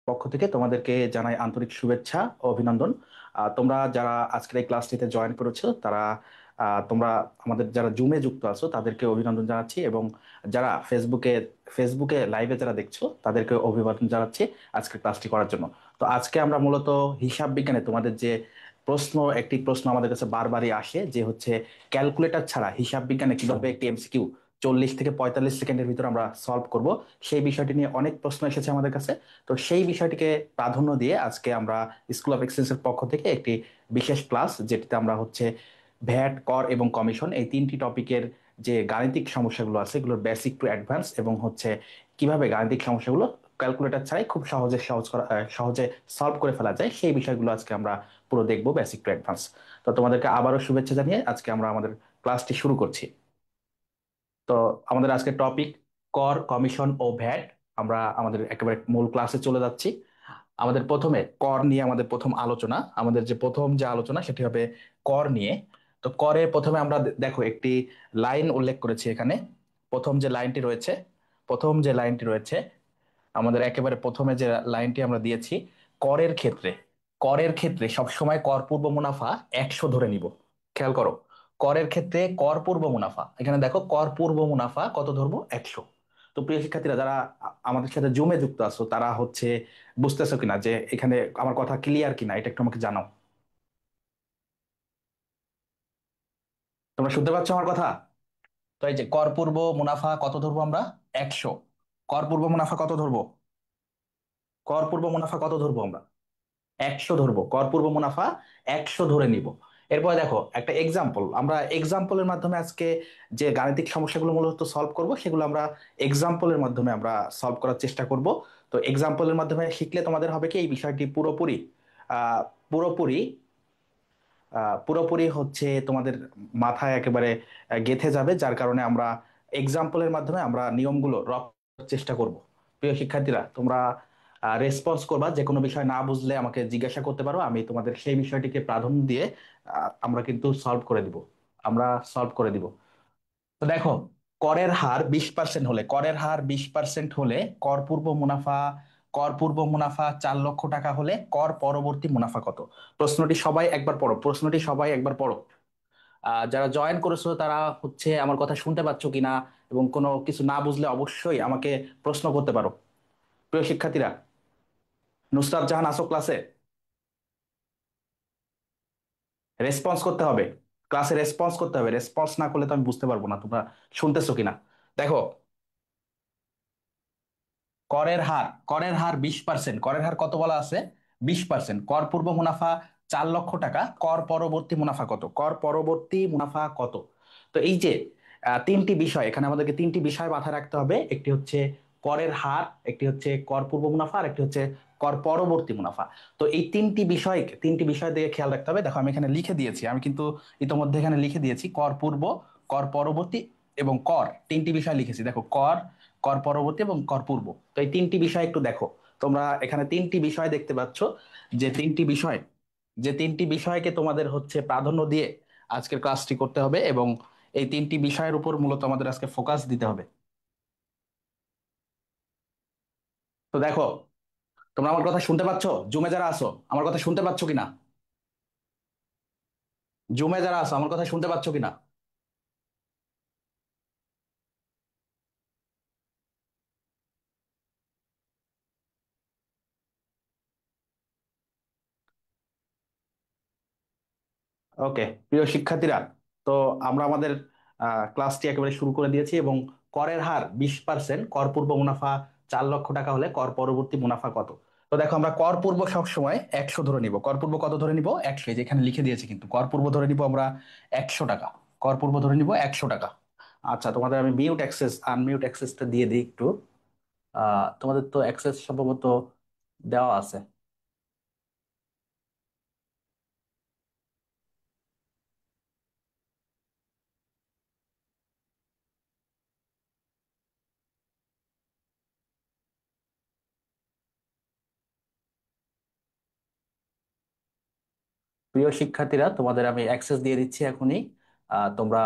পক্ষ থেকে তোমাদেরকে জানাই আন্তরিক শুভেচ্ছা ও অভিনন্দন। তোমরা যারা আজকের এই ক্লাসটিতে জয়েন করেছো তারা তোমরা আমাদের যারা জুমে যুক্ত আছো তাদেরকে অভিনন্দন জানাচ্ছি, এবং যারা ফেসবুকে লাইভে যারা দেখছো তাদেরকে অভিবাদন জানাচ্ছি আজকের ক্লাসটি করার জন্য। তো আজকে আমরা মূলত হিসাব বিজ্ঞানে তোমাদের যে একটি প্রশ্ন আমাদের কাছে বারবারই আসে, যে হচ্ছে ক্যালকুলেটর ছাড়া হিসাব বিজ্ঞানে কিভাবে একটি এমসিকিউ 40 থেকে 45 সেকেন্ডের ভিতর আমরা সলভ করব, সেই বিষয়টি নিয়ে অনেক প্রশ্ন এসেছে আমাদের কাছে। তো সেই বিষয়টিকে প্রাধান্য দিয়ে আজকে আমরা স্কুল অফ এক্সেলেন্সের পক্ষ থেকে একটি বিশেষ ক্লাস, যেটিতে আমরা হচ্ছে ভ্যাট, কর এবং কমিশন এই তিনটি টপিকের যে গাণিতিক সমস্যাগুলো আছে এগুলোর বেসিক টু অ্যাডভান্স, এবং হচ্ছে কিভাবে গাণিতিক সমস্যাগুলো ক্যালকুলেটর ছাড়াই খুব সহজে সলভ করে ফেলা যায়, সেই বিষয়গুলো আজকে আমরা পুরো দেখবো বেসিক টু অ্যাডভান্স। তো তোমাদেরকে আবারও শুভেচ্ছা জানিয়ে আজকে আমরা আমাদের ক্লাসটি শুরু করছি। তো আমাদের আজকের টপিক কর, কমিশন ও ভ্যাট। আমরা আমাদের একেবারে মূল ক্লাসে চলে যাচ্ছি। আমাদের প্রথমে কর নিয়ে আমাদের প্রথম আলোচনা, আমাদের যে প্রথম যে আলোচনা সেটি হবে কর নিয়ে। তো করে প্রথমে আমরা দেখো একটি লাইন উল্লেখ করেছি এখানে। প্রথম যে লাইনটি রয়েছে প্রথম যে লাইনটি রয়েছে আমাদের একেবারে প্রথমে যে লাইনটি আমরা দিয়েছি, করের ক্ষেত্রে করের ক্ষেত্রে সবসময় কর পূর্ব মুনাফা 100 ধরে নিব। খেয়াল করো, করের ক্ষেত্রে কর পূর্ব মুনাফা, এখানে দেখো কর পূর্ব মুনাফা কত ধরবো, 100। তো প্রিয় শিক্ষার্থীরা যারা আমাদের সাথে জুমে যুক্ত আছো তারা হচ্ছে বুঝতেছো কিনা যে এখানে আমার কথা ক্লিয়ার কিনা, এটা একটু আমাকে জানাও। তোমরা শুনতে পাচ্ছ আমার কথা? তো এই যে কর পূর্ব মুনাফা কত ধরবো আমরা, 100। কর পূর্ব মুনাফা কত ধরবো, কর পূর্ব মুনাফা কত ধরবো আমরা, 100 ধরবো। কর পূর্ব মুনাফা 100 ধরে নিব। এরপরে দেখো একটা এক্সাম্পল, আমরা এক্সাম্পলের মাধ্যমে আজকে যে গাণিতিক সমস্যাগুলো মূলত সলভ করব সেগুলো আমরা এক্সাম্পলের মাধ্যমে আমরা সলভ করার চেষ্টা করব। তো এক্সাম্পলের মাধ্যমে শিখলে তোমাদের হবে কি এই বিষয়টি পুরোপুরি আহ, পুরোপুরি পুরোপুরি হচ্ছে তোমাদের মাথায় একেবারে গেঁথে যাবে, যার কারণে আমরা এক্সাম্পলের মাধ্যমে আমরা নিয়মগুলো রপ্ত করার চেষ্টা করব। প্রিয় শিক্ষার্থীরা, তোমরা রেসপন্স করবা, যে কোনো বিষয় না বুঝলে আমাকে জিজ্ঞাসা করতে পারো, আমি তোমাদের সেই বিষয়টিকে প্রাধান্য দিয়ে আমরা কিন্তু সলভ করে দিব, আমরা সলভ করে দিব। তো দেখো, করের হার 20% হলে কর পূর্ব মুনাফা কর পূর্ব মুনাফা 4 লক্ষ টাকা হলে কর পরবর্তী মুনাফা কত? প্রশ্নটি সবাই একবার পড়ো। যারা জয়েন করেছো তারা হচ্ছে আমার কথা শুনতে পাচ্ছ কিনা, এবং কোনো কিছু না বুঝলে অবশ্যই আমাকে প্রশ্ন করতে পারো। প্রিয় শিক্ষার্থীরা, নুসরাত জাহান আসো ক্লাসে? রেসপন্স করতে হবে, ক্লাসে রেসপন্স করতে হবে, রেসপন্স না করলে তো আমি বুঝতে পারবো না তোমরা শুনতেছো কিনা। দেখো, করের হার 20%, করের হার কত বলা আছে, 20%। কর পূর্ব মুনাফা 4 লক্ষ টাকা, কর পরবর্তী মুনাফা কত, কর পরবর্তী মুনাফা কত? তো এই যে তিনটি বিষয়, এখানে আমাদেরকে তিনটি বিষয় মাথায় রাখতে হবে, একটি হচ্ছে করের হার, একটি হচ্ছে কর পূর্ব মুনাফা, আর একটি হচ্ছে কর পরবর্তী মুনাফা। তো এই তিনটি বিষয় দিয়ে খেয়াল রাখতে হবে। দেখো আমি এখানে লিখে দিয়েছি, আমি কিন্তু ইতোমধ্যে এখানে লিখে দিয়েছি কর পূর্ব, কর পরবর্তী এবং কর, তিনটি বিষয় লিখেছি। দেখো, কর, কর পরবর্তী এবং কর পূর্ব। তো এই তিনটি বিষয় একটু দেখো, তোমরা এখানে তিনটি বিষয় দেখতে পাচ্ছ, যে তিনটি বিষয় যে তিনটি বিষয়কে তোমাদের হচ্ছে প্রাধান্য দিয়ে আজকের ক্লাসটি করতে হবে, এবং এই তিনটি বিষয়ের উপর মূলত আমাদের আজকে ফোকাস দিতে হবে। তো দেখো, তোমরা আমার কথা শুনতে পাচ্ছ? জুমে যারা আছো আমার কথা শুনতে পাচ্ছ কিনা, জুমে যারা আছো আমার কথা শুনতে পাচ্ছ কিনা? ওকে, প্রিয় শিক্ষার্থীরা, তো আমরা আমাদের ক্লাসটি একেবারে শুরু করে দিয়েছি, এবং করের হার 20%, কর পূর্ব মুনাফা 4 লক্ষ টাকা হলে কর পরবর্তী মুনাফা কত? তো দেখো, আমরা কর পূর্ব সবসময় 100 ধরে নিব। কর পূর্ব কত ধরে নিব, 100, যেখানে লিখে দিয়েছি, কিন্তু কর পূর্ব ধরে নিব আমরা 100 টাকা। কর পূর্ব ধরে নিব 100 টাকা। আচ্ছা, তোমাদের আমি আনমিউট অ্যাক্সেসটা দিয়ে দিই একটু। তোমাদের তো অ্যাক্সেস সম্ভবত দেওয়া আছে। প্রিয় শিক্ষার্থীরা, তোমাদের আমি অ্যাক্সেস দিয়ে দিচ্ছি এখনই। তোমরা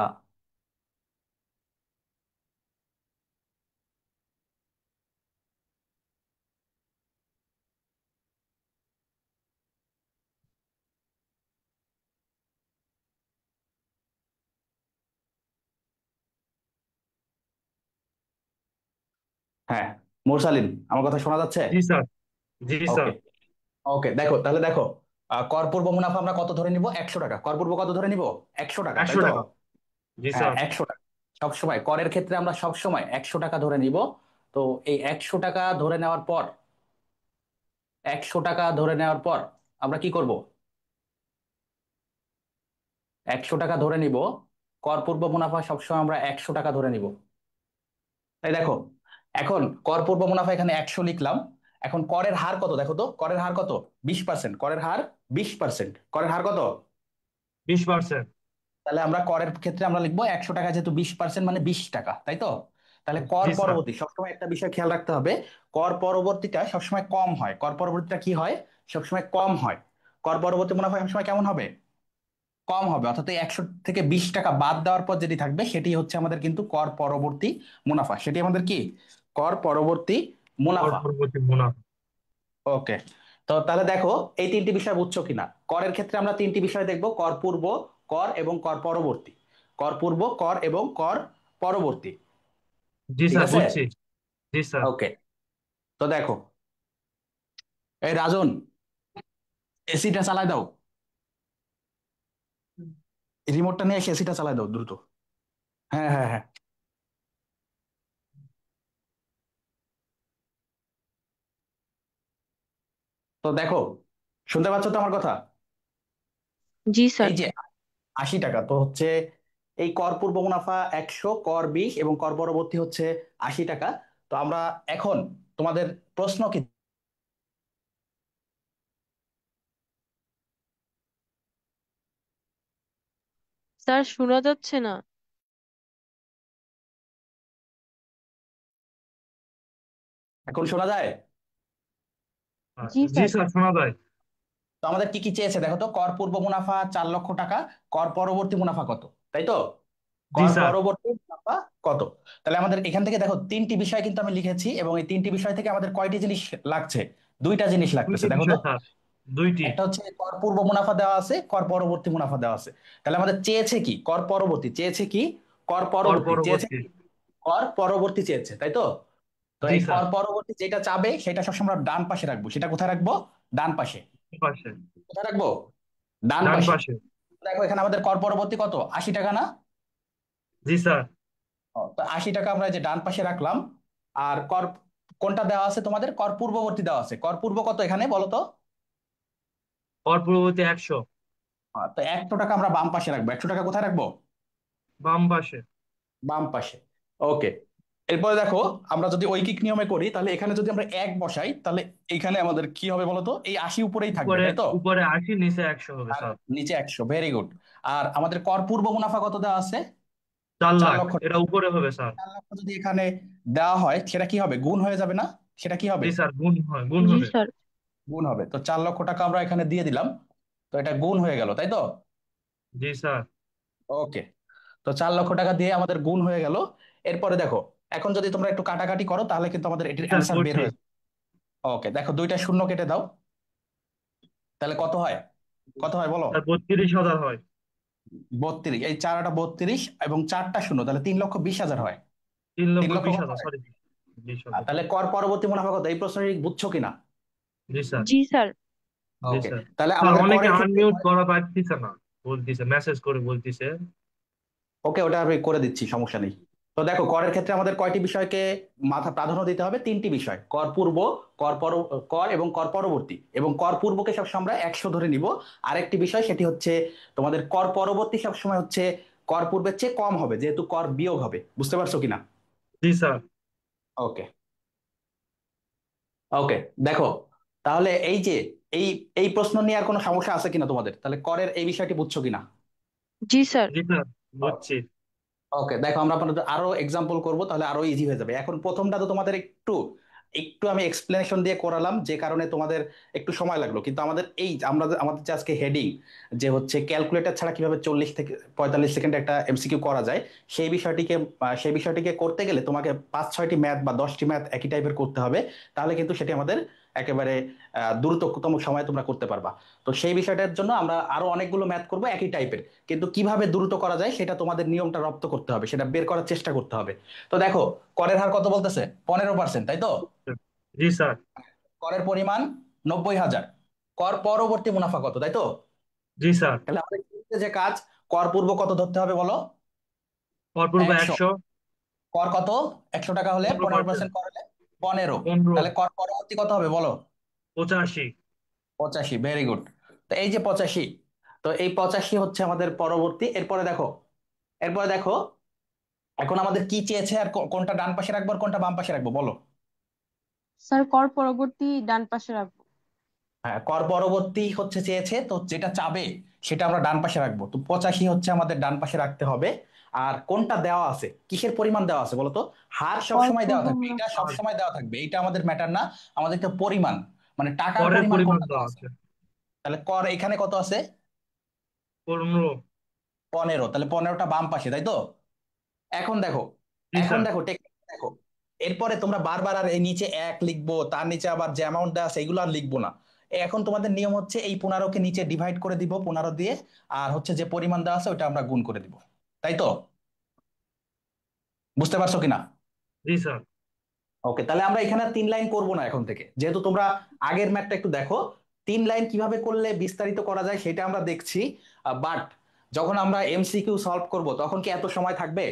হ্যাঁ, মোরসালিন, আমার কথা শোনা যাচ্ছে? জি স্যার। জি স্যার। ওকে। ওকে, দেখো তাহলে দেখো, কর পূর্ব মুনাফা আমরা কত ধরে নিব? 100 টাকা। কর পূর্ব কত ধরে নিব? 100 টাকা, তাই 100 তো? টাকা। জি হ্যাঁ, স্যার। 100 টাকা। সবসময় করের ক্ষেত্রে আমরা সবসময় 100 টাকা ধরে নিব। তো এই 100 টাকা ধরে নেওয়ার পর, 100 টাকা ধরে নেওয়ার পর আমরা কি করব? 100 টাকা ধরে নিব। কর পূর্ব মুনাফা সবসময় আমরা 100 টাকা ধরে নিব। তাই দেখো, এখন কর পূর্ব মুনাফা এখানে 100 লিখলাম। এখন করের হার কত দেখো তো, করের হার কত? 20%। করের হার 20%। করের হার কত? 20%। তাহলে আমরা করের ক্ষেত্রে আমরা লিখবো 100 টাকা, যেহেতু 20% মানে 20 টাকা, তাই তো? তাহলে কর জি স্যার। পরবর্তী সবসময় একটা বিষয় খেয়াল রাখতে হবে, কর পরবর্তীটা সবসময় কম হয়। কর পরবর্তীটা কি হয়? সবসময় কম হয়। কর পরবর্তী মুনাফা সবসময় কেমন হবে? কম হবে। অর্থাৎ এই 100 থেকে 20 টাকা বাদ দেওয়ার পর যেটি থাকবে সেটি হচ্ছে আমাদের কিন্তু কর পরবর্তী মুনাফা। সেটি আমাদের কি? কর পরবর্তী কর মুনাফা। পরবর্তী মুনাফা। ওকে। তো তাহলে দেখো, এই তিনটি বিষয় বুঝছো কিনা? করের ক্ষেত্রে আমরা তিনটি বিষয় দেখবো: কর পূর্ব, কর এবং কর পরবর্তী। কর পূর্ব, কর এবং কর পরবর্তী। জি ঠিক স্যার, আছে? বুঝছি। জি স্যার। ওকে। তো দেখো, এই রাজন, এসিটা চালায় দাও। রিমোটটা নিয়ে এসে এসিটা চালায় দাও দ্রুত। হ্যাঁ, হ্যাঁ, হ্যাঁ। তো দেখো, শুনতে পাচ্ছ তো আমার কথা? জি স্যার। এই যে 80 টাকা তো হচ্ছে, এই কর পূর্ব মুনাফা 100, কর 20 এবং কর পরবর্তী হচ্ছে 80 টাকা। তো আমরা এখন, তোমাদের প্রশ্ন কি? স্যার শোনা যাচ্ছে না। এখন শোনা যায়? জি জি স্যার। স্যার, শোনা যায়। তো আমাদের কি কি চেয়েছে দেখো তো, কর পূর্ব মুনাফা 4 লক্ষ টাকা, কর পরবর্তী মুনাফা কত, তাই তো? জি কর স্যার। পরবর্তী মুনাফা কত? তাহলে আমাদের এখান থেকে দেখো তিনটি বিষয় কিন্তু আমি লিখেছি, এবং এই তিনটি বিষয় থেকে আমাদের কয়টি জিনিস লাগছে? দুইটা জিনিস লাগতেছে, দুইটি দেখো তো। বিষয় স্যার। দুইটি। একটা হচ্ছে কর পূর্ব মুনাফা দেওয়া আছে, কর পরবর্তী মুনাফা দেওয়া আছে। তাহলে আমাদের চেয়েছে কি? কর পরবর্তী চেয়েছে কি? কর কর পরবর্তী চেয়েছে পরবর্তী। কি? কর পরবর্তী চেয়েছে, তাই তো? তো জি এই স্যার। কর পরবর্তী যেটা চাবে সেটা সবসময় আমরা ডান পাশে রাখবো। সেটা কোথায় রাখবো? ডান পাশে। পাশে। কোথায় রাখবো? ডান ডান পাশে। পাশে। দেখো এখানে আমাদের কর পরবর্তী কত? 80 টাকা না? জি স্যার। তো 80 টাকা আমরা এই যে ডান পাশে রাখলাম। আর কর কোনটা দেওয়া আছে তোমাদের? কর পূর্ববর্তী দেওয়া আছে। কর পূর্ব কত এখানে বলো তো? কর পূর্ববর্তী 100। তো 100 টাকা আমরা বাম পাশে রাখবো। 100 টাকা কোথায় রাখবো? বাম পাশে। বাম পাশে। ওকে। এরপরে দেখো, আমরা যদি ঐকিক নিয়মে করি তাহলে এখানে যদি আমরা এক বসাই তাহলে এখানে আমাদের কি হবে বলো তো? এই 80 উপরেই থাকবে, উপরে তাই তো? উপরে 80, নিচে 100 হবে আর স্যার। নিচে 100, ভেরি গুড। আর আমাদের কর পূর্ব মুনাফা কত দেওয়া আছে? 4 চার লাখ লক্ষ এটা উপরে হবে স্যার। 4 লক্ষ যদি এখানে দেওয়া হয় সেটা কি হবে? গুণ হয়ে যাবে না? সেটা কি হবে? জি স্যার, গুণ হয়, গুণ জি হবে। স্যার। গুণ হবে। তো 4 লক্ষ টাকা আমরা এখানে দিয়ে দিলাম। তো এটা গুণ হয়ে গেল, তাই তো? জি স্যার। ওকে। তো 4 লক্ষ টাকা দিয়ে আমাদের গুণ হয়ে গেল। এরপরে দেখো, এখন যদি তোমরা একটু কাটাকাটি করো তাহলে কিন্তু আমাদের জি এটির স্যার, অ্যান্সার বের করছি। হয়ে যাবে। ওকে, দেখো দুইটা শূন্য কেটে দাও। তাহলে কত হয়? কত হয় বলো? স্যার 32,000 হয়। 32। এই 4 টা 32 এবং 4টা শূন্য, তাহলে 3,20,000 হয়। তিন তিন লক্ষ লক্ষ বিশ কত হাজার হয়? সরি। জি সরি। তাহলে কর পরবর্তী মুনাফা কত? এই প্রশ্নটি বুঝছো কিনা? জি স্যার। জি স্যার। জি ওকে। স্যার। তাহলে স্যার আমাদের অনেকে করের ক্ষেত্রে আনমিউট করা পারতেছে না, বলতিছে, মেসেজ করে বলতিছে। ওকে, ওটা আমি করে দিচ্ছি, সমস্যা নেই। তো দেখো, করের ক্ষেত্রে আমাদের কয়টি বিষয়কে মাথা প্রাধান্য দিতে হবে? তিনটি বিষয়: কর পূর্ব, কর পর, কর এবং কর পরবর্তী। এবং কর পূর্বকে সবসময় আমরা 100 ধরে নিব। আরেকটি বিষয় সেটি হচ্ছে তোমাদের কর পরবর্তী সবসময় হচ্ছে কর পূর্বের চেয়ে কম হবে, যেহেতু কর বিয়োগ হবে। বুঝতে পারছো কিনা? জি স্যার। ওকে। ওকে। দেখো, তাহলে এই যে এই এই প্রশ্ন নিয়ে আর কোনো সমস্যা আছে কিনা তোমাদের? তাহলে করের এই বিষয়টি বুঝছো কিনা? জি স্যার। জি স্যার, বুঝছি। ওকে, দেখো আমরা আপনাদের আরো এক্সাম্পল করব, তাহলে আরো ইজি হয়ে যাবে। এখন প্রথমটা তো তোমাদের একটু একটু আমি এক্সপ্লেনেশন দিয়ে করালাম, যে কারণে তোমাদের একটু সময় লাগলো। কিন্তু আমাদের এই আমাদের যে আজকে হেডিং, যে হচ্ছে ক্যালকুলেটর ছাড়া কিভাবে 40 থেকে 45 সেকেন্ডে একটা এমসিকিউ করা যায়, সেই বিষয়টিকে করতে গেলে তোমাকে 5-6টি ম্যাথ বা 10টি ম্যাথ একই টাইপের করতে হবে। তাহলে কিন্তু সেটি আমাদের একেবারে দ্রুততম সময়ে তোমরা করতে পারবা। তো সেই বিষয়টার জন্য আমরা আরো অনেকগুলো ম্যাথ করবো একই টাইপের, কিন্তু কিভাবে দ্রুত করা যায় সেটা তোমাদের নিয়মটা রপ্ত করতে হবে, সেটা বের করার চেষ্টা করতে হবে। তো দেখো, করের হার কত বলতেছে? 15%, তাই তো? জি স্যার। করের পরিমাণ 90,000। কর পরবর্তী মুনাফা কত, তাই তো? জি স্যার। তাহলে আমাদের যে কাজ, কর পূর্ব কত ধরতে হবে বলো? অপূর্ব 100। 100। কর কত? 100 টাকা হলে 15%। 15% কর হলে 15। 15। তাহলে কর পরবর্তী কত হবে বলো? 85। 85, ভেরি গুড। তো এই যে 85, তো এই 85 হচ্ছে আমাদের পরবর্তী। এরপরে দেখো এখন আমাদের কি চেয়েছে, আর কোনটা ডান পাশে রাখবো আর কোনটা বাম পাশে রাখবো বলো? স্যার কর পরবর্তী ডান পাশে রাখবো। হ্যাঁ, কর পরবর্তী হচ্ছে চেয়েছে, তো যেটা চাবে সেটা আমরা ডান পাশে রাখবো। তো 85 হচ্ছে আমাদের ডান পাশে রাখতে হবে। আর কোনটা দেওয়া আছে, কিসের পরিমাণ দেওয়া আছে বলতো? হার কর সবসময় দেওয়া পূর্ব থাকবে, এটা মুনাফা। আর সবসময় দেওয়া থাকবে, এটা আমাদের ম্যাটার না। আমাদের একটা পরিমাণ, মানে টাকার করের পরিমাণ পরিমাণ কোনটা দেওয়া দেওয়া আছে। আছে। তাহলে কর এখানে কত আছে? 15। 15। তাহলে 15টা বাম পাশে, তাই তো? এখন দেখো, জি এখন স্যার। দেখো টেকনিক দেখো। এরপরে তোমরা বারবার আর এই নিচে এক লিখবো, তার নিচে আবার যে অ্যামাউন্ট দেওয়া আছে এগুলো আর লিখবো না। এখন তোমাদের নিয়ম হচ্ছে এই 15কে নিচে ডিভাইড করে দিব 15 দিয়ে, আর হচ্ছে যে পরিমাণ দেওয়া আছে ওটা আমরা গুণ করে দিব, তাই তো? বুঝতে পারছো কিনা? জি স্যার। ওকে, তাহলে আমরা এখানে আর 3 লাইন করব না এখন থেকে, যেহেতু তোমরা আগের ম্যাথটা একটু দেখো। 3 লাইন কিভাবে করলে বিস্তারিত করা যায় সেটা আমরা দেখছি। বাট যখন আমরা এমসিকিউ সলভ করব তখন কি এত সময় থাকবে?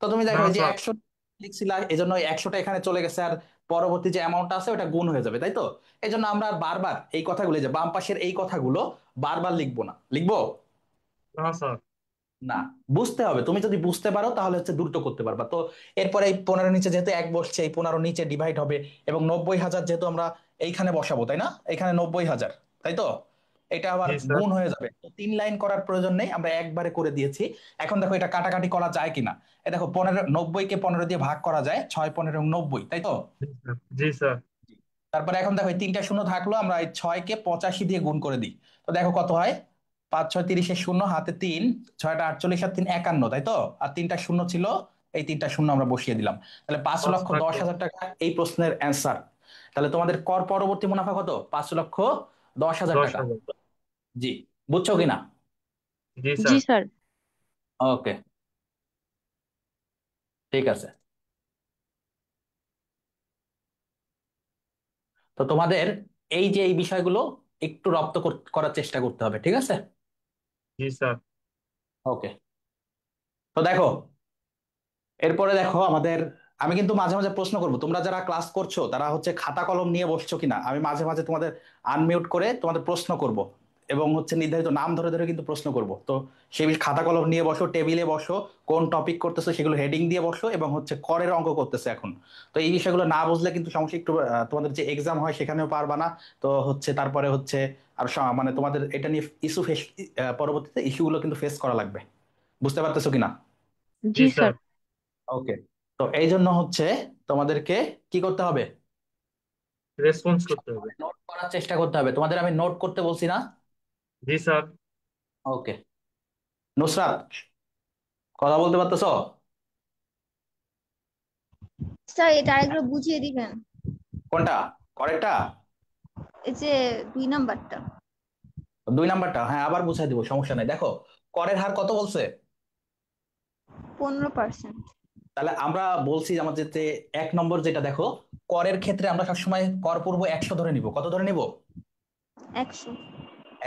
তো তুমি না দেখো এই যে স্যার। 100 লিখছিলা, এই জন্য ওই 100টা এখানে চলে গেছে, আর পরবর্তী যে অ্যামাউন্টটা আছে ওটা গুণ হয়ে যাবে, তাই তো? এই জন্য আমরা আর বারবার এই কথাগুলো, এই যে বাম পাশের এই কথাগুলো বারবার লিখবো না। লিখবো না স্যার। না, বুঝতে হবে। তুমি যদি বুঝতে পারো তাহলে হচ্ছে দ্রুত করতে পারবা। তো এরপরে এই 15 নিচে যেহেতু এক বসছে, এই 15 নিচে ডিভাইড হবে, এবং 90,000 যেহেতু আমরা এইখানে বসাবো, তাই না? এখানে 90,000, তাই তো? এটা আবার জি স্যার। গুণ হয়ে যাবে, তো 3 লাইন করার প্রয়োজন নেই, আমরা একবারে করে দিয়েছি। এখন দেখো এটা কাটাকাটি করা যায় কিনা। এই দেখো 15, 90কে 15 দিয়ে ভাগ করা যায়, 6, 15 এবং 90, তাই তো? জি স্যার। জি স্যার। তারপরে এখন দেখো এই 3টা শূন্য থাকলো, আমরা এই 6কে 85 দিয়ে গুণ করে দিই। তো দেখো কত হয়? 5, 6, 30, শূন্য হাতে 3, 6টা 48 আর 3 51, তাই তো? আর 3টা শূন্য ছিল, এই 3টা শূন্য আমরা বসিয়ে দিলাম। তাহলে 5,10,000 টাকা এই প্রশ্নের অ্যান্সার। তাহলে তোমাদের কর পরবর্তী মুনাফা কত? 5,10,000 দশ টাকা। হাজার জি, বুঝছো কিনা? জি জি স্যার। স্যার। ওকে, ঠিক আছে। তো তোমাদের এই যে এই বিষয়গুলো একটু রপ্ত করার চেষ্টা করতে হবে, ঠিক আছে? জি স্যার। ওকে, তো দেখো, এরপরে দেখো আমাদের, আমি কিন্তু মাঝে মাঝে প্রশ্ন করব, তোমরা যারা ক্লাস করছো তারা হচ্ছে খাতা কলম নিয়ে বসছো কিনা। আমি মাঝে মাঝে তোমাদের আনমিউট করে তোমাদের প্রশ্ন করব, এবং হচ্ছে নির্ধারিত নাম ধরে ধরে কিন্তু প্রশ্ন করব। তো সেই খাতা কলম নিয়ে বসো, টেবিলে বসো, কোন টপিক করতেছো সেগুলো হেডিং দিয়ে বসো, এবং হচ্ছে করের অঙ্ক করতেছে এখন। তো এই বিষয়গুলো না বুঝলে কিন্তু সমস্যা একটু, তোমাদের যে এক্সাম হয় সেখানেও পারবা না। তো হচ্ছে তারপরে হচ্ছে আর মানে তোমাদের এটা নিয়ে ইস্যু ফেস, পরবর্তীতে ইস্যুগুলো কিন্তু ফেস করা লাগবে। বুঝতে পারতেছো কিনা? জি জি স্যার। স্যার। ওকে, তো এই জন্য হচ্ছে তোমাদেরকে কি করতে হবে? রেসপন্স করতে হবে। নোট করার চেষ্টা করতে হবে। তোমাদের আমি নোট করতে বলছি না? জি স্যার। ওকে, নুসরাত, কথা বলতে পারতেছো? স্যার এটা আরেকবার বুঝিয়ে দিবেন। কোনটা? করেক্টটা? এই যে 2 নাম্বারটা। 2 নাম্বারটা? হ্যাঁ, আবার বুঝাই দিব, সমস্যা নাই। দেখো, করের হার কত বলছে? 15%। তাহলে আমরা বলছি আমাদের যে 1 নম্বর যেটা দেখো, করের ক্ষেত্রে আমরা সবসময় কর পূর্ব 100 ধরে নিব। কত ধরে নিব? 100।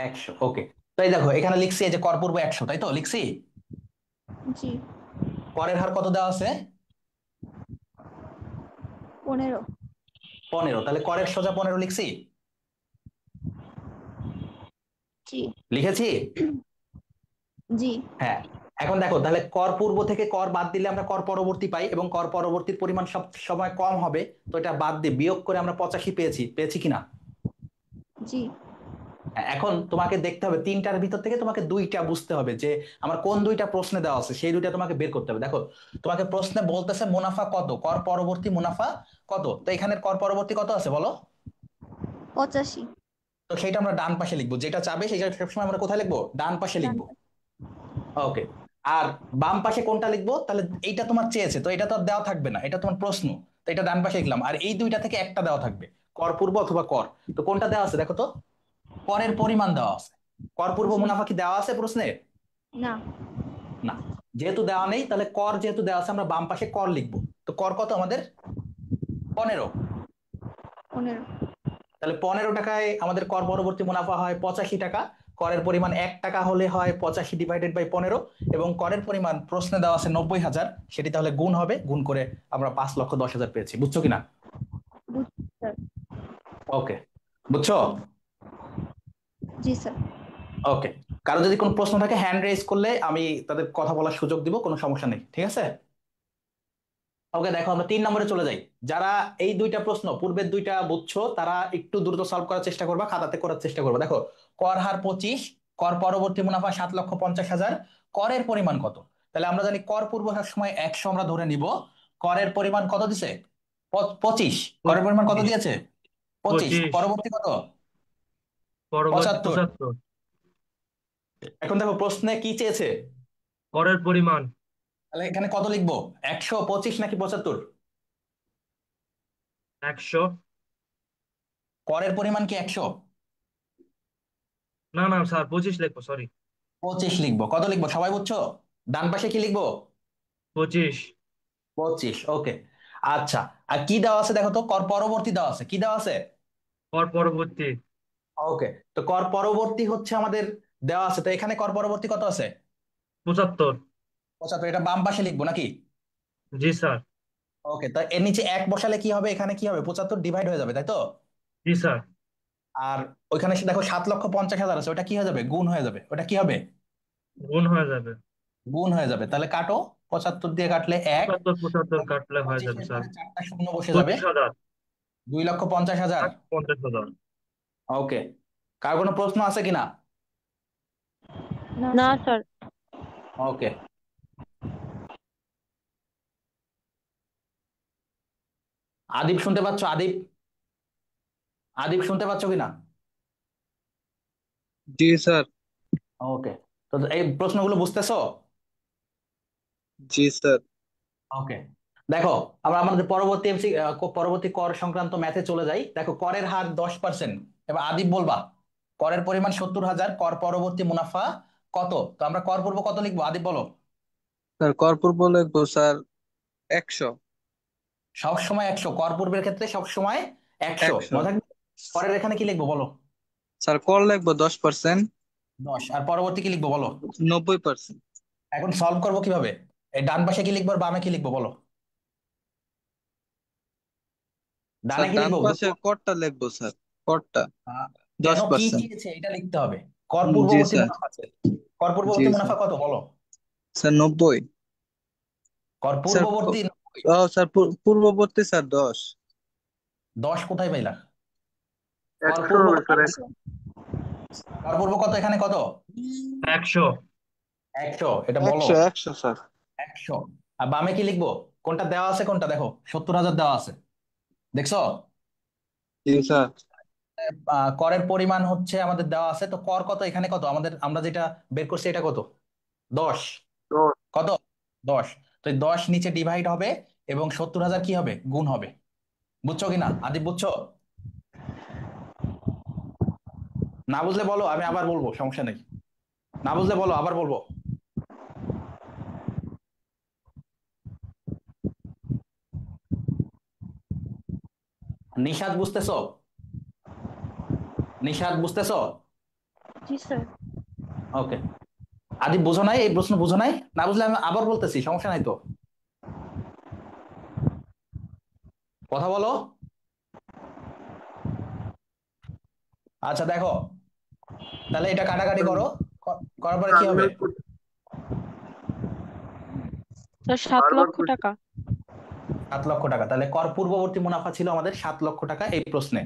100, ওকে। তাই দেখো এখানে লিখছি এই যে কর পূর্ব 100, তাই তো লিখছি। জি। করের হার কত দেওয়া আছে? 15। 15। তাহলে করের সোজা 15 লিখছি, জি। লিখেছি। জি। হ্যাঁ, এখন দেখো তাহলে কর পূর্ব থেকে কর বাদ দিলে আমরা কর পরবর্তী পাই, এবং কর পরবর্তীর পরিমাণ সব সময় কম হবে। তো এটা বাদ দিয়ে বিয়োগ করে আমরা 85 পেয়েছি, পেয়েছি কিনা? জি। হ্যাঁ, এখন তোমাকে দেখতে হবে 3টার ভিতর থেকে তোমাকে 2টা বুঝতে হবে যে আমার কোন 2টা প্রশ্নে দেওয়া আছে, সেই 2টা তোমাকে বের করতে হবে। দেখো, তোমাকে প্রশ্নে বলতেছে মুনাফা কত, কর পরবর্তী মুনাফা কত। তো এখানের কর পরবর্তী কত আছে বলো? 85। তো সেটা আমরা ডান পাশে লিখবো, যেটা চাবে সেটা সবসময় আমরা কোথায় লিখবো? ডান পাশে ডান লিখবো। পাশে। ওকে, আর বাম পাশে কোনটা লিখবো? তাহলে এইটা তোমার চেয়েছে, তো এটা তো আর দেওয়া থাকবে না, এটা তোমার প্রশ্ন। তো এটা ডান পাশে লিখলাম, আর এই 2টা থেকে একটা দেওয়া থাকবে। কর পূর্ব অথবা কর। তো কোনটা দেওয়া আছে দেখো তো, করের পরিমাণ দেওয়া আছে। কর পূর্ব জি। মুনাফা কি দেওয়া আছে প্রশ্নে? না। না। যেহেতু দেওয়া নেই তাহলে কর যেহেতু দেওয়া আছে আমরা বাম পাশে কর লিখবো। তো কর কত আমাদের? 15। 15। তাহলে 15 টাকায় আমাদের কর পরবর্তী মুনাফা হয় 85 টাকা। করের পরিমাণ 1 টাকা হলে হয় 85 ÷ 15, এবং করের পরিমাণ প্রশ্নে দেওয়া আছে 90,000, সেটি তাহলে গুণ হবে, গুণ করে আমরা 5,10,000 পেয়েছি। বুঝছো কিনা? বুঝছি স্যার। ওকে, বুঝছো? জি স্যার। ওকে, কারো যদি কোনো প্রশ্ন থাকে হ্যান্ড রেজ করলে আমি তাদের কথা বলার সুযোগ দিব, কোনো সমস্যা নেই, ঠিক আছে? ওকে, দেখো আমরা 3 নম্বরে চলে যাই। যারা এই দুইটা প্রশ্ন পূর্বের দুইটা বুঝছো তারা একটু দ্রুত সলভ করার চেষ্টা করবা, খাতাতে করার চেষ্টা করবা। দেখো, কর হার 25, কর পরবর্তী মুনাফা 7,50,000, করের পরিমাণ কত? তাহলে আমরা জানি কর পূর্ব সময় 100 আমরা ধরে নিব। করের পরিমাণ কত দিছে? 25। করের পরিমাণ কত 25, দিয়েছে? 25। 25, পরবর্তী কত? পরবর্তী 75। 75। এখন দেখো প্রশ্নে কি চেয়েছে, করের পরিমাণ তাহলে এখানে কত লিখবো? 125 নাকি 75? 100। করের পরিমাণ কি 100? না না স্যার, 25 লিখবো, সরি। 25 লিখবো। কত লিখবো সবাই বুঝছো? ডান পাশে কি লিখবো? 25। 25। ওকে, আচ্ছা। আর কি দেওয়া আছে দেখো তো, কর পরবর্তী দেওয়া আছে, কি দেওয়া আছে? কর পরবর্তী ওকে, তো কর পরবর্তী হচ্ছে আমাদের দেওয়া আছে, তো এখানে কর পরবর্তী কত আছে? 75। 75। এটা বাম পাশে লিখবো নাকি? জি স্যার। ওকে, তো এর নিচে 1 বসালে কি হবে? এখানে কি হবে? 75 ডিভাইড হয়ে যাবে, তাই তো? জি স্যার। আর ওইখানে সে দেখো 7,50,000 আছে, ওটা কি হয়ে যাবে? গুণ হয়ে যাবে। ওটা কি হবে? গুণ হয়ে যাবে। গুণ হয়ে যাবে। তাহলে কাটো, 75 দিয়ে কাটলে 1, 75 75 কাটলে হয়ে যাবে 25-এর স্যার। পরে 4টা শূন্য বসে যাবে, 25,000। 2,50,000। 50,000। ওকে, কার কোনো প্রশ্ন আছে কিনা? না না স্যার। স্যার। ওকে, আদিব শুনতে পাচ্ছ? আদিব, আদিব শুনতে পাচ্ছ কিনা? জি স্যার। ওকে, তো এই প্রশ্নগুলো বুঝতেছো? জি স্যার। ওকে, দেখো আমরা আমাদের পরবর্তী পরবর্তী কর সংক্রান্ত ম্যাথে চলে যাই। দেখো, করের হার 10%। এবার আদিব বলবা, করের পরিমাণ 70,000, কর পরবর্তী মুনাফা কত? তো আমরা কর পূর্ব কত লিখবো? আদিব বলো। স্যার কর্পূর লিখবো স্যার 100। সব সময় 100, কর পূর্বের ক্ষেত্রে সব সময় 100, 100। মনে থাকবে। করের এখানে কি লিখবো বলো? স্যার কর লিখবো 10%। 10। আর পরবর্তী কি লিখবো বলো? 90%। এখন সলভ করবো কিভাবে? এই ডান পাশে কি লিখবো আর বামে কি লিখবো বলো? ডানে স্যার কি ডান লিখবো? পাশে করটা লিখবো স্যার। করটা কেন, কি 10%। চেয়েছে এটা লিখতে হবে। কর জি পূর্ববর্তী স্যার। মুনাফা আছে, কর জি পূর্ববর্তী স্যার। মুনাফা কত বলো? স্যার 90। কর স্যার পূর্ববর্তী 90। ও স্যার পূর্ববর্তী স্যার 10। 10 কোথায় পাইলা? কর 100 পূর্ব হবে কত? স্যার। 100। কর পূর্ব কত এখানে কত? 100। 100, এটা বলো। 100 100 স্যার। 100। আর বামে কি লিখবো? কোনটা দেওয়া আছে কোনটা দেখো, 70,000 দেওয়া আছে, দেখছো? জি স্যার। করের পরিমাণ হচ্ছে আমাদের দেওয়া আছে, তো কর কত এখানে কত আমাদের, আমরা যেটা বের করছি এটা কত? 10। কত? 10। তো এই 10 নিচে ডিভাইড হবে, এবং 70,000 কি হবে? গুণ হবে। বুঝছো কিনা আদিব, বুঝছো? না বুঝলে বলো, আমি আবার বলবো, সমস্যা নেই। না বুঝলে বলো, আবার বলবো। নিশাদ বুঝতেছো? নিশাদ বুঝতেছো? জি স্যার। ওকে, আদিব বুঝো নাই? এই প্রশ্ন বুঝো নাই? না বুঝলে আমি আবার বলতেছি, সমস্যা নাই তো, কথা বলো। আচ্ছা দেখো, তাহলে এটা কাটাকাটি করো, করার পরে কি হবে? স্যার 7 লক্ষ টাকা। 7 লক্ষ টাকা। তাহলে কর পূর্ববর্তী মুনাফা ছিল আমাদের 7 লক্ষ টাকা এই প্রশ্নে।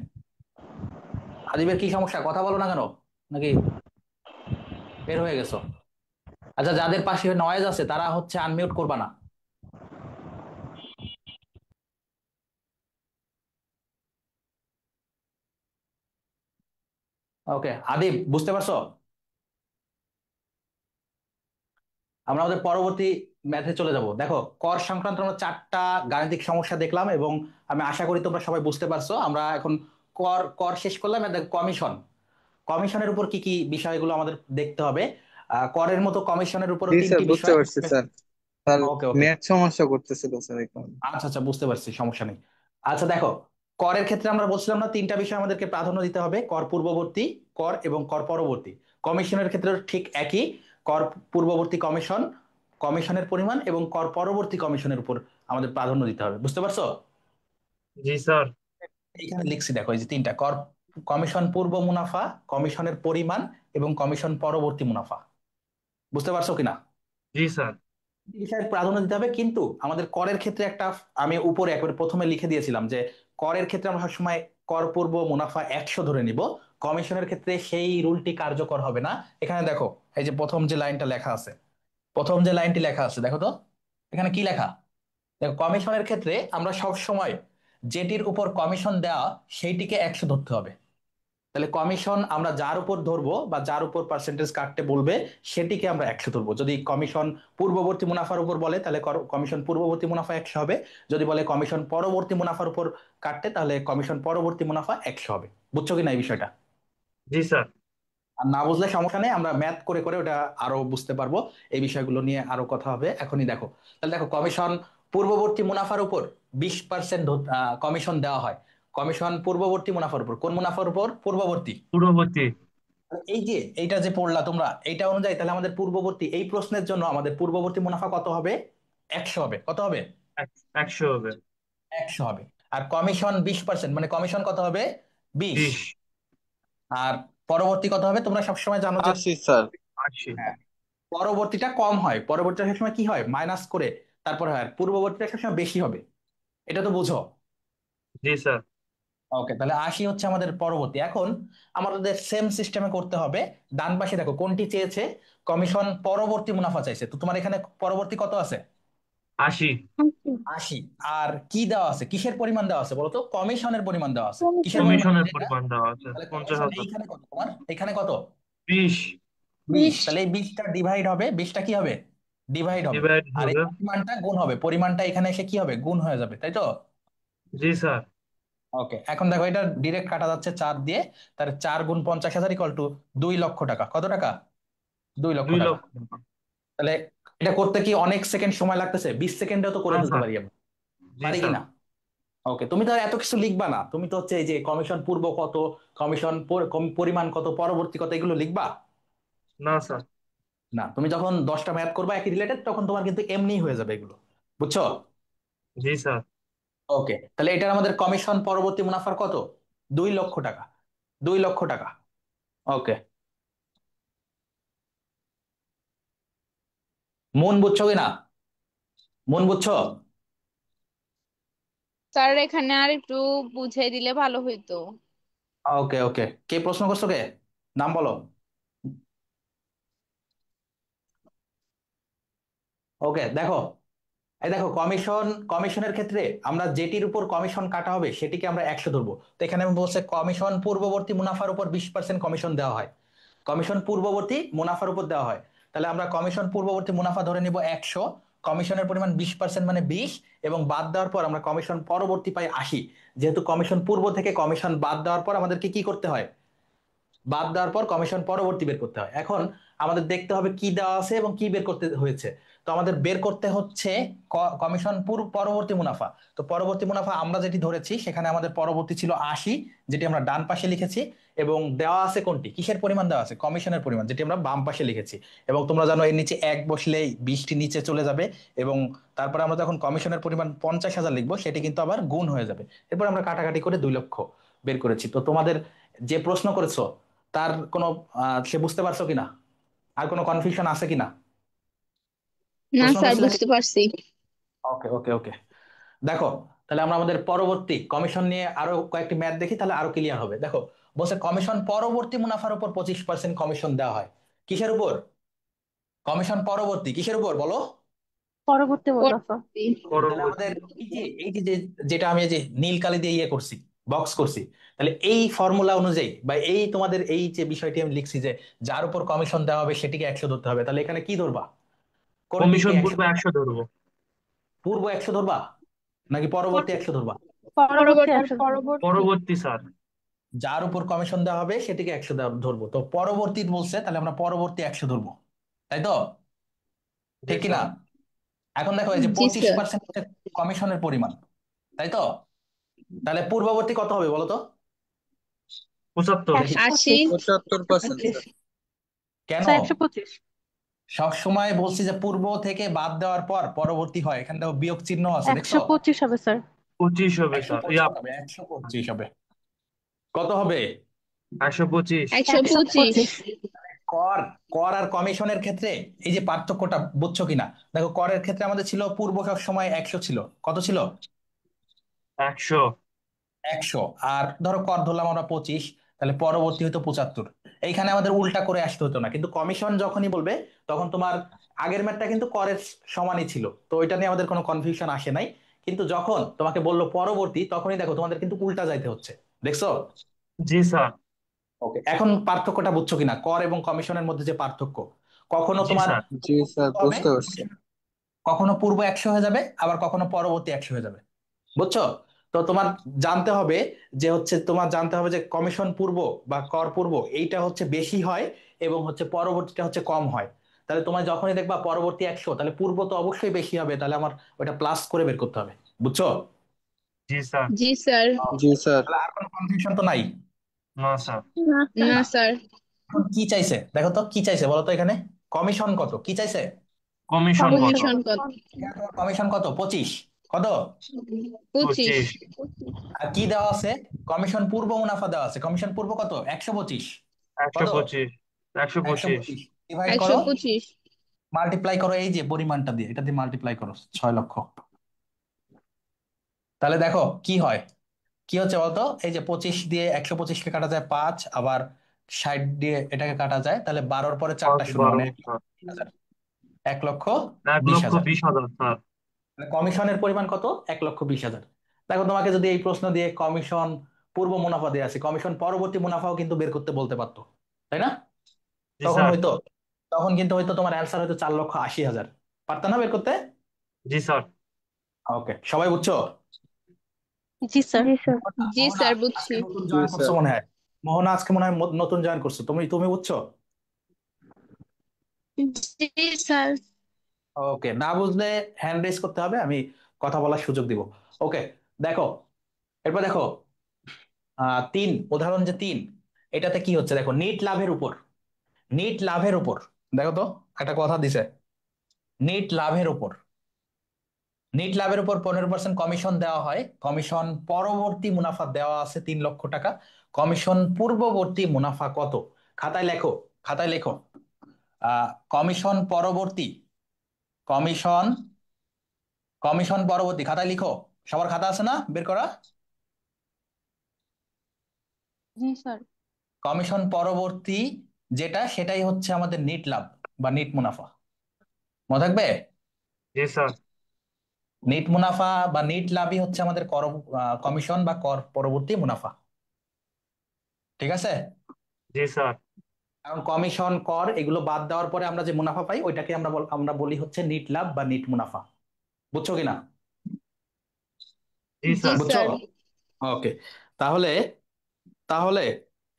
আদিবের কি সমস্যা, কথা বলো না কেন? নাকি বের হয়ে গেছো? আচ্ছা, যাদের পাশে নয়েজ আছে তারা হচ্ছে আনমিউট করবা না। ওকে, আদিব বুঝতে পারছো? আমরা আমাদের পরবর্তী ম্যাথে চলে যাব। দেখো, কর সংক্রান্ত আমরা 4টা গাণিতিক সমস্যা দেখলাম, এবং আমি আশা করি তোমরা সবাই বুঝতে পারছো। আমরা এখন কর কর শেষ করলাম, এবার দেখো কমিশন। কমিশনের উপর কি কি বিষয়গুলো আমাদের দেখতে হবে। করের মতো কমিশনের উপরও জি স্যার, তিনটি বুঝতে বিষয়। পারছি স্যার। স্যার ওকে ওকে, নেট সমস্যা করতেছিল স্যার এই কারণে। আচ্ছা আচ্ছা, বুঝতে পারছি, সমস্যা নেই। আচ্ছা দেখো, করের ক্ষেত্রে আমরা বলছিলাম না তিনটা বিষয় আমাদেরকে প্রাধান্য দিতে হবে, কর পূর্ববর্তী, কর এবং কর পরবর্তী। কমিশনের ক্ষেত্রে ঠিক একই, কর পূর্ববর্তী কমিশন, কমিশনের পরিমাণ এবং কর পরবর্তী কমিশনের উপর আমাদের প্রাধান্য দিতে হবে। বুঝতে পারছো? জি স্যার। এখানে লিখছি দেখো, এই যে তিনটা কর: কমিশন পূর্ব মুনাফা, কমিশনের পরিমাণ এবং কমিশন পরবর্তী মুনাফা। বুঝতে পারছো কিনা? জি স্যার। বিষয়ে প্রাধান্য দিতে হবে, কিন্তু আমাদের করের ক্ষেত্রে একটা, আমি উপরে একবার প্রথমে লিখে দিয়েছিলাম যে করের ক্ষেত্রে আমরা সবসময় কর পূর্ব মুনাফা 100 ধরে নিব। কমিশনের ক্ষেত্রে সেই রুলটি কার্যকর হবে না। এখানে দেখো, এই যে প্রথম যে লাইনটা লেখা আছে, প্রথম যে লাইনটি লেখা আছে দেখো তো, এখানে কি লেখা? দেখো, কমিশনের ক্ষেত্রে আমরা সব সময় যেটির উপর কমিশন দেওয়া সেইটিকে 100 ধরতে হবে। তাহলে কমিশন আমরা যার উপর ধরবো বা যার উপর পার্সেন্টেজ কাটতে বলবে সেটিকে আমরা 100 ধরবো। যদি কমিশন পূর্ববর্তী মুনাফার উপর বলে তাহলে কমিশন পূর্ববর্তী মুনাফা 100 হবে। যদি বলে কমিশন পরবর্তী মুনাফার উপর কাটতে, তাহলে কমিশন পরবর্তী মুনাফা 100 হবে। বুঝছো কিনা এই বিষয়টা? জি স্যার। আর না বুঝলে সমস্যা নেই, আমরা ম্যাথ করে করে ওটা আরো বুঝতে পারবো। এই বিষয়গুলো নিয়ে আরো কথা হবে, এখনই দেখো। তাহলে দেখো, কমিশন পূর্ববর্তী মুনাফার উপর 20% কমিশন দেওয়া হয়। কমিশন পূর্ববর্তী মুনাফার উপর, কোন মুনাফার উপর? পূর্ববর্তী। পূর্ববর্তী। এই যে এইটা যে পড়লা তোমরা, এইটা অনুযায়ী তাহলে আমাদের পূর্ববর্তী, এই প্রশ্নের জন্য আমাদের পূর্ববর্তী মুনাফা কত হবে? 100 হবে। কত হবে? 100 হবে। 100 হবে। আর কমিশন 20%, মানে কমিশন কত হবে? 20। 20। আর পরবর্তী কত হবে? তোমরা সবসময় জানো যে, আসি স্যার। 80। হ্যাঁ, পরবর্তীটা কম হয়, পরবর্তীটা সবসময় কি হয়? মাইনাস করে তারপরে হয়, আর পূর্ববর্তীটা সবসময় বেশি হবে। এটা তো বুঝো? জি স্যার। ওকে, তাহলে 80 হচ্ছে আমাদের পরবর্তী। এখন আমাদের সেম সিস্টেমে করতে হবে। ডান পাশে দেখো কোনটি চেয়েছে? কমিশন পরবর্তী মুনাফা চাইছে, তো তোমার এখানে পরবর্তী কত আছে? 80। 80। আর কি দেওয়া আছে, কিসের পরিমাণ দেওয়া আছে বলতো? কমিশনের পরিমাণ দেওয়া আছে। কিসের পরিমাণ কমিশনের আছে এটা? পরিমাণ দেওয়া আছে তাহলে কমিশন 50,000। এইখানে কত তোমার? এখানে কত? 20। 20। তাহলে এই 20টা ডিভাইড হবে, 20টা কি হবে? ডিভাইড হবে। ডিভাইড আর এই হবে। পরিমাণটা গুণ হবে, পরিমাণটা এখানে এসে কি হবে? গুণ হয়ে যাবে, তাই তো? জি স্যার। ওকে, এখন দেখো এটা ডিরেক্ট কাটা যাচ্ছে 4 দিয়ে। তার 4 গুণ 50,000 ইকুয়াল টু 2 লক্ষ টাকা। কত টাকা? 2 লক্ষ 2 টাকা। লক্ষ টাকা। তাহলে এটা করতে কি অনেক সেকেন্ড সময় লাগতেছে? 20 সেকেন্ডেও তো করে না ফেলতে স্যার। পারি আমরা, জি পারি স্যার। কিনা? ওকে, তুমি তো আর এত কিছু লিখবা না, তুমি তো হচ্ছে এই যে কমিশন পূর্ব কত, কমিশন পরিমাণ কত, পরবর্তী কত, এগুলো লিখবা না স্যার। না। তুমি যখন 10টা ম্যাথ করবা একই রিলেটেড, তখন তোমার কিন্তু এমনি হয়ে যাবে এগুলো। বুঝছো? জি স্যার। ওকে, তাহলে এটার আমাদের কমিশন পরবর্তী মুনাফার কত? 2 লক্ষ টাকা। 2 লক্ষ টাকা। ওকে, মন বুঝছো কিনা? মন বুঝছো? স্যার এখানে আর একটু বুঝিয়ে দিলে ভালো হইতো। ওকে ওকে, কে প্রশ্ন করছো, কে? নাম বলো। ওকে দেখো, এই দেখো, কমিশনের ক্ষেত্রে আমরা যেটির উপর কমিশন কাটা হবে সেটিকে আমরা 100 ধরবো। তো এখানে আমি বলছে কমিশন পূর্ববর্তী মুনাফার উপর 20% কমিশন দেওয়া হয়। কমিশন পূর্ববর্তী মুনাফার উপর দেওয়া হয়। তাহলে আমরা কমিশন পূর্ববর্তী মুনাফা ধরে নিব 100, কমিশনের পরিমাণ 20% মানে 20, এবং বাদ দেওয়ার পর আমরা কমিশন পরবর্তী পাই 80। যেহেতু কমিশন পূর্ব থেকে কমিশন বাদ দেওয়ার পর আমাদেরকে কি করতে হয়? বাদ দেওয়ার পর কমিশন পরবর্তী বের করতে হয়। এখন আমাদের দেখতে হবে কি দেওয়া আছে এবং কি বের করতে হয়েছে। তো আমাদের বের করতে হচ্ছে কমিশন পরবর্তী মুনাফা। তো পরবর্তী মুনাফা আমরা যেটি ধরেছি সেখানে আমাদের পরবর্তী ছিল 80, যেটি আমরা ডান পাশে লিখেছি। এবং দেওয়া আছে কোনটি, কিসের পরিমাণ দেওয়া আছে? কমিশনের পরিমাণ, যেটি আমরা বাম পাশে লিখেছি। এবং তোমরা জানো এর নিচে 1 বসলেই 20টি নিচে চলে যাবে। এবং তারপরে আমরা যখন কমিশনের পরিমাণ 50,000 লিখবো, সেটি কিন্তু আবার গুণ হয়ে যাবে। এরপর আমরা কাটাকাটি করে 2 লক্ষ বের করেছি। তো তোমাদের যে প্রশ্ন করেছো তার কোনো সে বুঝতে পারছো কিনা? আর কোনো কনফিউশন আছে কিনা? না প্রশ্ন স্যার, করছিলা কি? বুঝতে পারছি। ওকে ওকে ওকে, দেখো, তাহলে আমরা আমাদের পরবর্তী কমিশন নিয়ে আরো কয়েকটি ম্যাথ দেখি, তাহলে আরো ক্লিয়ার হবে। দেখো, বলছে কমিশন পরবর্তী মুনাফার উপর 25% কমিশন দেওয়া হয়। কিসের উপর? কমিশন পরবর্তী কিসের উপর বলো? পরবর্তী মুনাফা। পরবর্তী। তাহলে পরবর্তী। আমাদের যেটা আমি এই যে নীল কালি দিয়ে ইয়ে করছি, বক্স করছি, তাহলে এই ফর্মুলা অনুযায়ী বা এই তোমাদের এই যে বিষয়টি আমি লিখছি যে যার উপর কমিশন দেওয়া হবে সেটিকে 100 ধরতে হবে, তাহলে এখানে কি ধরবা? কোনটিকে কমিশন 100? পূর্বে 100 ধরবো। পূর্ব 100 ধরবা নাকি পরবর্তী 100 ধরবা? পরবর্তী পরবর্তী। 100। পরবর্তী। পরবর্তী স্যার। যার উপর কমিশন দেওয়া হবে সেটিকে 100 ধরবো। তো পরবর্তী বলছে, তাহলে আমরা পরবর্তী 100 ধরবো, তাই তো? জি ঠিক কিনা? স্যার। এখন দেখো এই যে জি স্যার 25% হচ্ছে কমিশনের পরিমাণ, তাই তো? তাহলে পূর্ববর্তী কত হবে বলো তো? 75। দেখি 80 75% পঁচিশ স্যার। কেন? স্যার 125। সব সময় বলছি যে পূর্ব থেকে বাদ দেওয়ার পর পরবর্তী হয়, এখানে দেখো বিয়োগ চিহ্ন আছে, দেখছো? 125 হবে স্যার। 25 হবে স্যার, 125 হবে, 125 হবে। কত হবে? 125। 125 125। কর, কর আর কমিশনের ক্ষেত্রে এই যে পার্থক্যটা বুঝছো কিনা? দেখো করের ক্ষেত্রে আমাদের ছিল পূর্ব সব সময় 100 ছিল, কত ছিল? 100। 100। আর ধরো কর ধরলাম আমরা 25, তাহলে পরবর্তী হতো 75। এইখানে আমাদের উল্টা করে আসতে হতো না, কিন্তু কমিশন যখনই বলবে তখন তোমার আগের ম্যাটটা কিন্তু করের সমানই ছিল, তো ওইটা নিয়ে আমাদের কোনো কনফিউশন আসে নাই। কিন্তু যখন তোমাকে বললো পরবর্তী, তখনই দেখো তোমাদের কিন্তু উল্টা যাইতে হচ্ছে, দেখছো? জি স্যার। ওকে, এখন পার্থক্যটা বুঝছো কিনা, কর এবং কমিশনের মধ্যে যে পার্থক্য? কখনো জি তোমার স্যার। জি স্যার, হবে, বুঝতে পারছি। কখনো পূর্ব 100 হয়ে যাবে, আবার কখনো পরবর্তী 100 হয়ে যাবে, বুঝছো? তো তোমার জানতে হবে যে হচ্ছে তোমার জানতে হবে যে কমিশন পূর্ব বা কর পূর্ব এইটা হচ্ছে বেশি হয় এবং হচ্ছে পরবর্তীটা হচ্ছে কম হয়। তাহলে তোমার যখনই দেখবা পরবর্তী 100, তাহলে পূর্ব তো অবশ্যই বেশি হবে, তাহলে আমার ওটা প্লাস করে বের করতে হবে, বুঝছো? জি স্যার। জি স্যার জি স্যার। তাহলে আর কোনো কনফিউশন তো নাই? না স্যার। না স্যার। না স্যার এখন কি চাইছে দেখো তো, কি চাইছে বলো তো এখানে? কমিশন কত, কি চাইছে? কমিশন কত? কমিশন কত? এখানে তোমার কমিশন কত? 25। কত? 25 25। আর কি দেওয়া আছে? কমিশন পূর্ব মুনাফা দেওয়া আছে, কমিশন পূর্ব কত? 125। কত? 125। 125। 125 ডিভাইড করো, 125 মাল্টিপ্লাই করো এই যে পরিমাণটা দিয়ে, এটা দিয়ে মাল্টিপ্লাই করো 6 লক্ষ। তাহলে দেখো কি হয়, কি হচ্ছে বলতো? এই যে 25 দিয়ে 125-কে কাটা যায় 5, আবার 60 দিয়ে এটাকে কাটা যায়, তাহলে 12-র পরে 4টা 5 শূন্য 12 মানে স্যার। 1,20,000। 1 লক্ষ 1 বিশ লক্ষ হাজার 20,000 স্যার। কমিশনের পরিমাণ কত? 1,20,000। দেখো তোমাকে যদি এই প্রশ্ন দিয়ে কমিশন পূর্ব মুনাফা দিয়ে আছে, কমিশন পরবর্তী মুনাফাও কিন্তু বের করতে বলতে পারতো, তাই না? জি তখন স্যার। হয়তো, তখন কিন্তু হয়তো তোমার অ্যান্সার হয়তো 4,80,000, পারতা না বের করতে? জি স্যার। ওকে, সবাই বুঝছো? জি স্যার। জি স্যার। জি মোহনা স্যার বুঝছি আজকে নতুন জি জয়েন করছো স্যার। মনে হয়। মোহনা আজকে মনে হয় নতুন জয়েন করছো, তুমি তুমি বুঝছো? জি স্যার ওকে, না বুঝলে হ্যান্ড রেজ করতে হবে, আমি কথা বলার সুযোগ দিব। ওকে, দেখো, এরপর দেখো 3, উদাহরণ যে 3, এটাতে কি হচ্ছে দেখো, নিট লাভের উপর, নিট লাভের উপর দেখো তো, একটা কথা দিছে, নিট লাভের উপর, নিট লাভের উপর 15% কমিশন দেওয়া হয়, কমিশন পরবর্তী মুনাফা দেওয়া আছে 3 লক্ষ টাকা, কমিশন পূর্ববর্তী মুনাফা কত? খাতায় লেখো, খাতায় লেখো। কমিশন পরবর্তী, কমিশন, কমিশন পরবর্তী, খাতায় লিখো। সবার খাতা আছে না বের করা? জি স্যার। কমিশন পরবর্তী যেটা, সেটাই হচ্ছে আমাদের নিট লাভ বা নিট মুনাফা, মনে থাকবে? জি স্যার। নিট মুনাফা বা নিট লাভই হচ্ছে আমাদের কর, কমিশন বা কর পরবর্তী মুনাফা, ঠিক আছে? জি স্যার। কারণ কমিশন কর এগুলো বাদ দেওয়ার পরে আমরা যে মুনাফা পাই ওইটাকে আমরা বলি হচ্ছে নিট লাভ বা নিট মুনাফা, বুঝছো কিনা? জি জি স্যার। বুঝছো? স্যার ওকে, তাহলে, তাহলে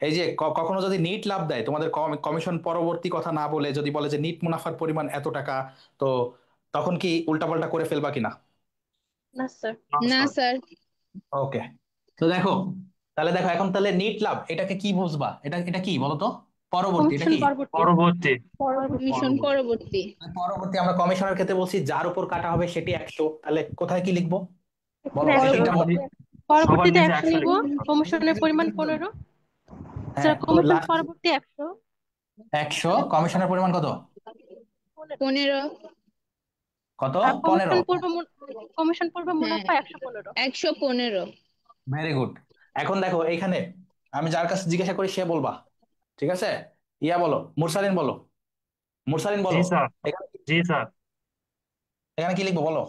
এই যে কখনো যদি নিট লাভ দেয় তোমাদের, কমিশন পরবর্তী কথা না বলে যদি বলে যে নিট মুনাফার পরিমাণ এত টাকা, তো তখন কি উল্টাপাল্টা করে ফেলবা কিনা? না স্যার। না না স্যার। স্যার ওকে, তো দেখো, তাহলে দেখো এখন তাহলে নিট লাভ এটাকে কি বুঝবা, এটা এটা কি বলো তো? পরবর্তী, এটা কমিশন কি? পরবর্তী। পরবর্তী। পরবর্তী। কমিশন পরবর্তী পরবর্তী আমরা কমিশনের ক্ষেত্রে বলছি যার উপর কাটা হবে সেটি 100, তাহলে কোথায় কি লিখবো বলো, এখানে এই 100 তিনটা সবার বলো। নি- সবার পরবর্তীতে নিচে 100 100 নিব। লিখতে হবে। কমিশনের পরিমাণ 15। হ্যাঁ, স্যার তো কমিশন লাস্ট পরবর্তী 100। 100, কমিশনের পরিমাণ কত? 15। 15 কত? আর 15। কমিশন পূর্ব হ্যাঁ মুনাফা 115। 115 ভেরি গুড। এখন দেখো এইখানে আমি যার কাছে জিজ্ঞাসা করি সে বলবা, ঠিক আছে? ইয়া বলো, মুরসালিন বলো, মুরসালিন জি বলো। স্যার। এখানে, জি স্যার। এখানে কি লিখবো বলো?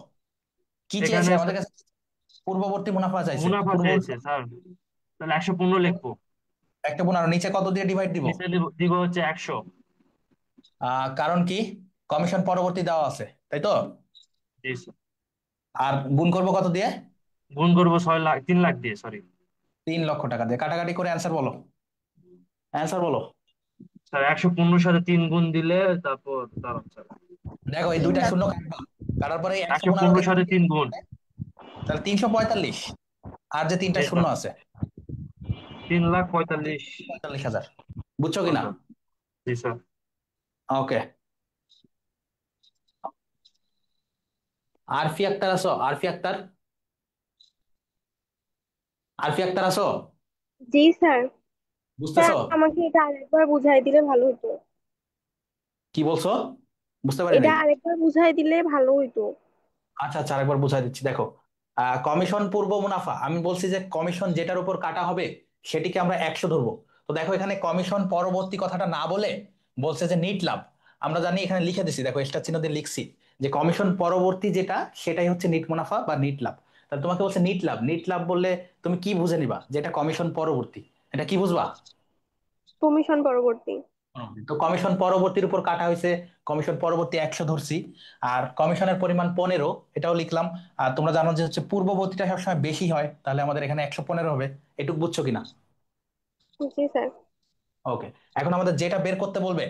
কি চেয়েছে এখানে আমাদের স্যার কাছে? পূর্ববর্তী মুনাফা চাইছে, মুনাফা চেয়েছে স্যার, তাহলে 115 লিখবো। একটা 15 নিচে কত দিয়ে ডিভাইড দিব? নিচে দিব হচ্ছে 100। কারণ কি? কমিশন পরবর্তী দেওয়া আছে, তাই তো? জি স্যার। আর গুণ করব কত দিয়ে? গুণ করবো 6 লাখ 3 লাখ দিয়ে, সরি। 3 লক্ষ টাকা দিয়ে কাটাকাটি করে অ্যান্সার বলো, অ্যান্সার বলো। স্যার 115 সাথে 3 গুণ দিলে তারপর দাঁড়ান স্যার, দেখো এই 3 দুইটা লাখ। শূন্য কাটবা, কাটার পরে 115 সাথে 3 গুণ। তাহলে 345, আর যে তিনটা জি শূন্য স্যার, আছে 3,45,000। 45,000, বুঝছো কিনা? জি স্যার। ওকে, আরফি আক্তার আছো? আরফি আক্তার, আরফি আক্তার আছো? জি স্যার। স্যার বুঝতেছো? আমাকে এটা আরেকবার বুঝাই দিলে ভালো হতো। কি বলছো? বুঝতে পারি এটা নাই। আরেকবার বুঝাই দিলে ভালো হতো। আচ্ছা আচ্ছা, আরেকবার বুঝাই দিচ্ছি। দেখো, কমিশন পূর্ব মুনাফা, আমি বলছি যে কমিশন যেটার উপর কাটা হবে সেটিকে আমরা 100 ধরবো। তো দেখো এখানে কমিশন পরবর্তী কথাটা না বলে বলছে যে নিট লাভ। আমরা জানি, এখানে লিখে দিছি, দেখো স্টার চিহ্ন দিয়ে লিখছি যে কমিশন পরবর্তী যেটা সেটাই হচ্ছে নিট মুনাফা বা নিট লাভ। তাহলে তোমাকে বলছে নিট লাভ, নিট লাভ বললে তুমি কি বুঝে নিবা যেটা কমিশন পরবর্তী? এটা কি বুঝবা? কমিশন পরবর্তী। তো কমিশন পরবর্তীর উপর কাটা হয়েছে, কমিশন পরবর্তী 100 ধরছি। আর কমিশনের পরিমাণ 15, এটাও লিখলাম। আর তোমরা জানো যে হচ্ছে পূর্ববর্তীটা সবসময় বেশি হয়, তাহলে আমাদের এখানে 115 হবে। এটুকু বুঝছো কিনা? জি স্যার। ওকে, এখন আমাদের যেটা বের করতে বলবে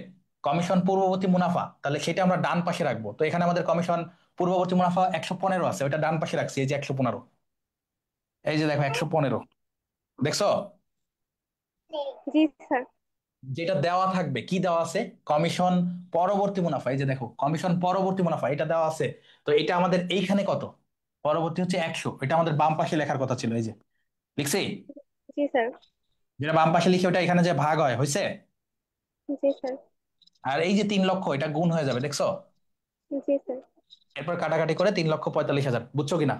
কমিশন পূর্ববর্তী মুনাফা, তাহলে সেটা আমরা ডান পাশে রাখবো। তো এখানে আমাদের কমিশন পূর্ববর্তী মুনাফা 115 আছে, ওটা ডান পাশে রাখছি, এই যে 115, এই যে দেখো 115, দেখছো? জি স্যার। যেটা দেওয়া থাকবে, কি দেওয়া আছে? কমিশন পরবর্তী মুনাফা, এই যে দেখো কমিশন পরবর্তী মুনাফা এটা দেওয়া আছে। তো এটা আমাদের এইখানে কত? পরবর্তী হচ্ছে 100, এটা আমাদের বাম পাশে লেখার কথা ছিল, এই যে লিখছি। জি স্যার। যেটা বাম পাশে লিখে ওটা এখানে যে ভাগ হয়, হয়েছে। জি স্যার। আর এই যে 3 লক্ষ, এটা গুণ হয়ে যাবে, দেখছো? জি স্যার। এরপর কাটাকাটি করে 3,45,000, বুঝছো কিনা?